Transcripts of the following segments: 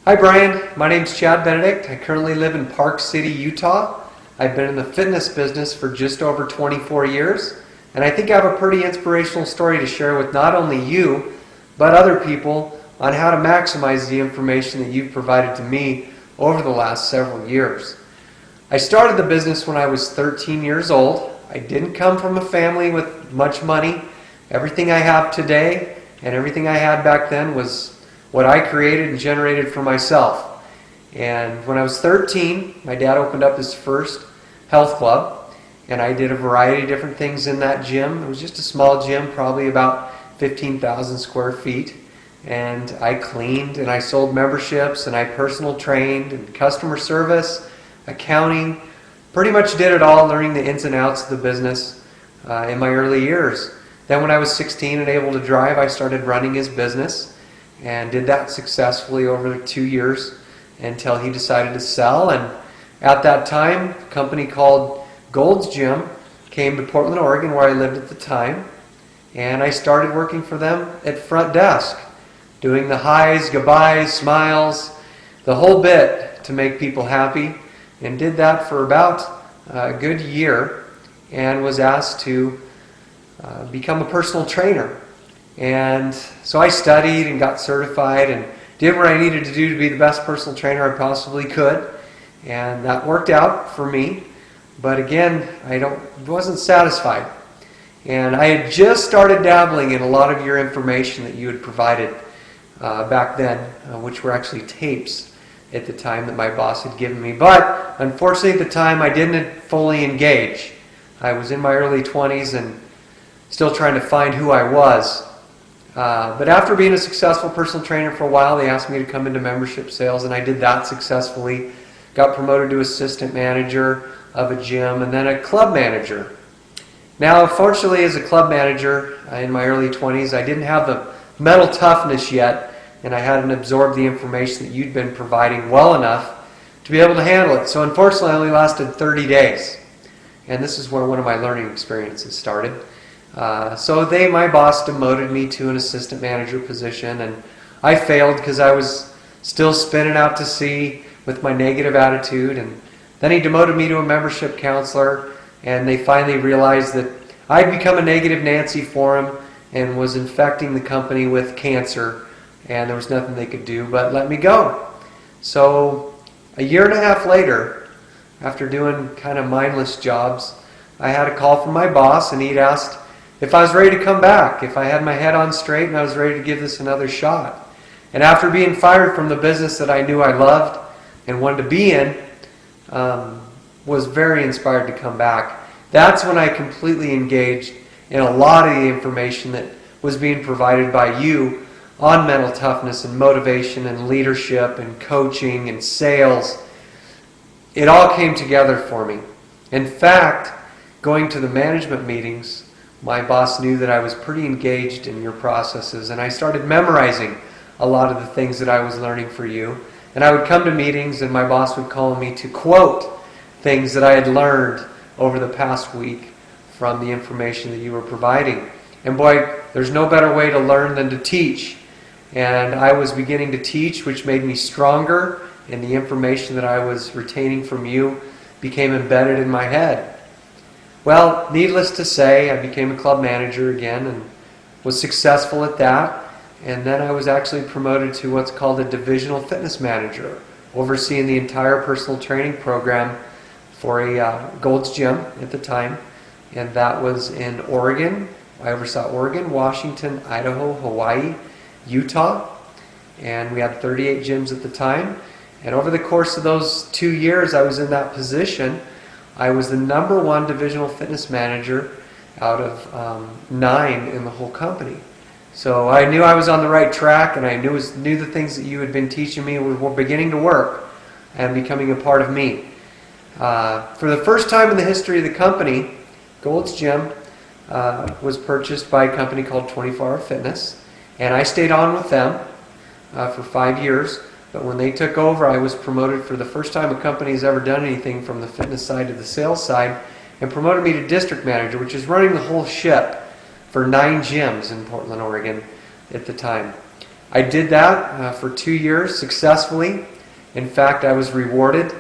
Hi Brian, my name's Chad Benedict. I currently live in Park City, Utah. I've been in the fitness business for just over 24 years, and I think I have a pretty inspirational story to share with not only you, but other people on how to maximize the information that you've provided to me over the last several years. I started the business when I was 13 years old. I didn't come from a family with much money. Everything I have today and everything I had back then was what I created and generated for myself. And when I was 13, my dad opened up his first health club, and I did a variety of different things in that gym. It was just a small gym, probably about 15,000 square feet. And I cleaned and I sold memberships and I personal trained and customer service, accounting, pretty much did it all, learning the ins and outs of the business in my early years. Then when I was 16 and able to drive, I started running his business and did that successfully over 2 years until he decided to sell. And at that time, a company called Gold's Gym came to Portland, Oregon, where I lived at the time, and I started working for them at front desk, doing the highs, goodbyes, smiles, the whole bit to make people happy, and did that for about a good year and was asked to become a personal trainer. And so I studied and got certified and did what I needed to do to be the best personal trainer I possibly could. And that worked out for me. But again, I wasn't satisfied. And I had just started dabbling in a lot of your information that you had provided back then, which were actually tapes at the time that my boss had given me. But unfortunately at the time I didn't fully engage. I was in my early 20s and still trying to find who I was. But after being a successful personal trainer for a while, they asked me to come into membership sales, and I did that successfully. Got promoted to assistant manager of a gym and then a club manager. Now, fortunately, as a club manager in my early 20s, I didn't have the mental toughness yet, and I hadn't absorbed the information that you'd been providing well enough to be able to handle it. So unfortunately, I only lasted 30 days. And this is where one of my learning experiences started. So my boss demoted me to an assistant manager position, and I failed because I was still spinning out to sea with my negative attitude. And then he demoted me to a membership counselor, and they finally realized that I'd become a negative Nancy for him and was infecting the company with cancer, and there was nothing they could do but let me go. So a year and a half later, after doing kind of mindless jobs, I had a call from my boss, and he'd asked if I was ready to come back, if I had my head on straight and I was ready to give this another shot. And after being fired from the business that I knew I loved and wanted to be in, was very inspired to come back. That's when I completely engaged in a lot of the information that was being provided by you on mental toughness and motivation and leadership and coaching and sales. It all came together for me. In fact, going to the management meetings, my boss knew that I was pretty engaged in your processes, and I started memorizing a lot of the things that I was learning for you. And I would come to meetings, and my boss would call me to quote things that I had learned over the past week from the information that you were providing. And boy, there's no better way to learn than to teach. And I was beginning to teach, which made me stronger, and the information that I was retaining from you became embedded in my head. Well, needless to say, I became a club manager again and was successful at that. And then I was actually promoted to what's called a divisional fitness manager, overseeing the entire personal training program for a Gold's Gym at the time. And that was in Oregon. I oversaw Oregon, Washington, Idaho, Hawaii, Utah. And we had 38 gyms at the time. And over the course of those 2 years I was in that position, I was the #1 divisional fitness manager out of 9 in the whole company. So I knew I was on the right track, and I knew the things that you had been teaching me were beginning to work and becoming a part of me. For the first time in the history of the company, Gold's Gym was purchased by a company called 24 Hour Fitness, and I stayed on with them for 5 years. But when they took over, I was promoted for the first time a company has ever done anything from the fitness side to the sales side, and promoted me to district manager, which is running the whole ship for 9 gyms in Portland, Oregon at the time. I did that for 2 years successfully. In fact, I was rewarded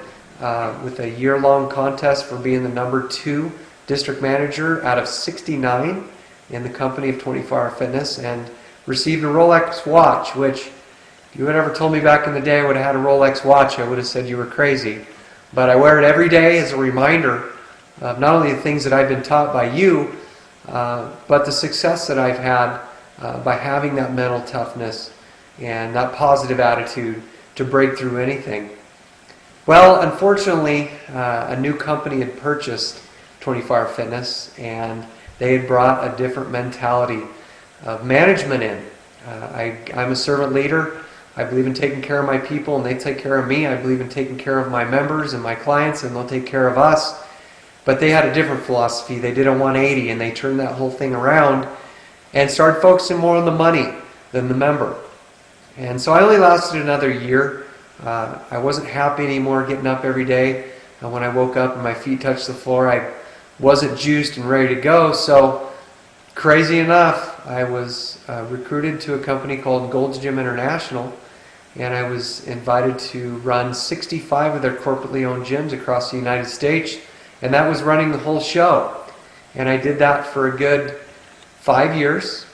with a year-long contest for being the #2 district manager out of 69 in the company of 24 Hour Fitness, and received a Rolex watch, which if you had ever told me back in the day I would have had a Rolex watch, I would have said you were crazy. But I wear it every day as a reminder of not only the things that I've been taught by you, but the success that I've had by having that mental toughness and that positive attitude to break through anything. Well, unfortunately, a new company had purchased 24 Hour Fitness, and they had brought a different mentality of management in. I'm a servant leader. I believe in taking care of my people, and they take care of me. I believe in taking care of my members and my clients, and they'll take care of us. But they had a different philosophy. They did a 180, and they turned that whole thing around and started focusing more on the money than the member. And so I only lasted another year. I wasn't happy anymore getting up every day. When I woke up and my feet touched the floor, I wasn't juiced and ready to go. So crazy enough, I was recruited to a company called Gold's Gym International, and I was invited to run 65 of their corporately owned gyms across the United States, and that was running the whole show. And I did that for a good 5 years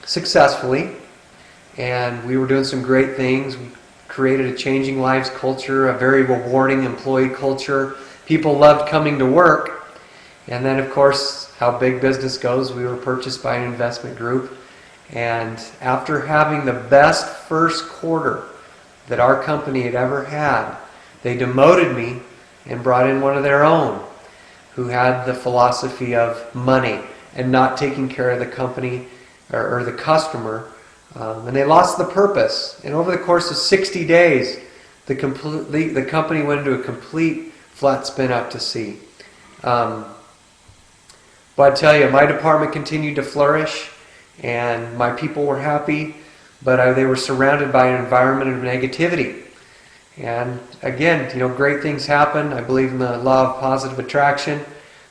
successfully, and we were doing some great things. We created a changing lives culture, a very rewarding employee culture. People loved coming to work. And then, of course, how big business goes, we were purchased by an investment group. And after having the best first quarter that our company had ever had, they demoted me and brought in one of their own who had the philosophy of money and not taking care of the company or the customer. And they lost the purpose. And over the course of 60 days, the company went into a complete flat spin out to sea. But I tell you, my department continued to flourish, and my people were happy, but they were surrounded by an environment of negativity. And again, great things happen. I believe in the law of positive attraction.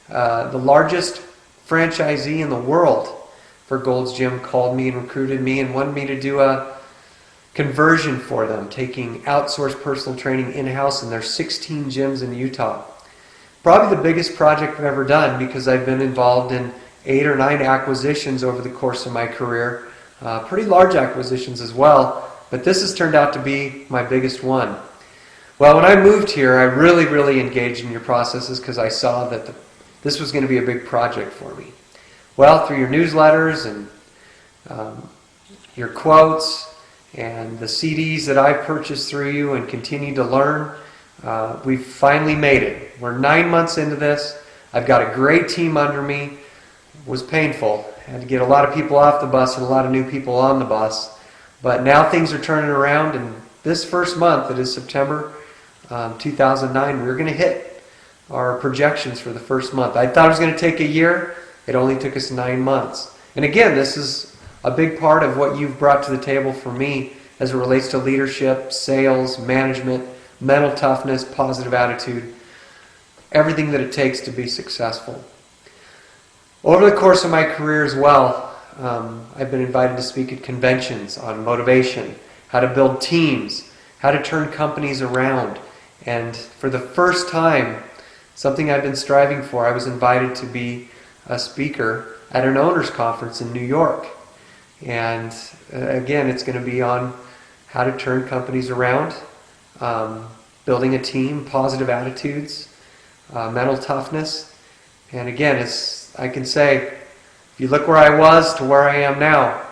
The largest franchisee in the world for Gold's Gym called me and recruited me and wanted me to do a conversion for them, taking outsourced personal training in-house in their 16 gyms in Utah. Probably the biggest project I've ever done, because I've been involved in 8 or 9 acquisitions over the course of my career. Pretty large acquisitions as well, but this has turned out to be my biggest one. Well, when I moved here, I really engaged in your processes because I saw that this was going to be a big project for me. Well, through your newsletters and your quotes and the CDs that I purchased through you and continue to learn, we've finally made it. We're 9 months into this. I've got a great team under me. It was painful. I had to get a lot of people off the bus and a lot of new people on the bus. But now things are turning around, and this first month, it is September 2009, we're going to hit our projections for the first month. I thought it was going to take a year. It only took us 9 months. And again, this is a big part of what you've brought to the table for me as it relates to leadership, sales, management, mental toughness, positive attitude, everything that it takes to be successful. Over the course of my career as well, I've been invited to speak at conventions on motivation, how to build teams, how to turn companies around. And for the first time, something I've been striving for, I was invited to be a speaker at an owners conference in New York. And again, it's going to be on how to turn companies around, building a team, positive attitudes, mental toughness. And again, I can say, if you look where I was to where I am now,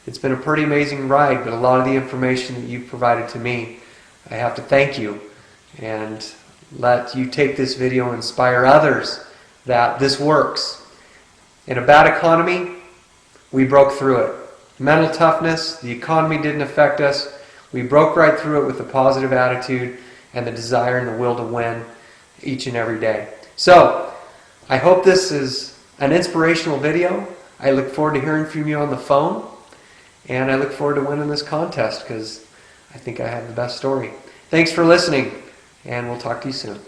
it's been a pretty amazing ride, but a lot of the information that you've provided to me, I have to thank you and let you take this video and inspire others that this works. In a bad economy, we broke through it. Mental toughness, the economy didn't affect us. We broke right through it with a positive attitude and the desire and the will to win each and every day. So, I hope this is an inspirational video. I look forward to hearing from you on the phone, and I look forward to winning this contest because I think I have the best story. Thanks for listening, and we'll talk to you soon.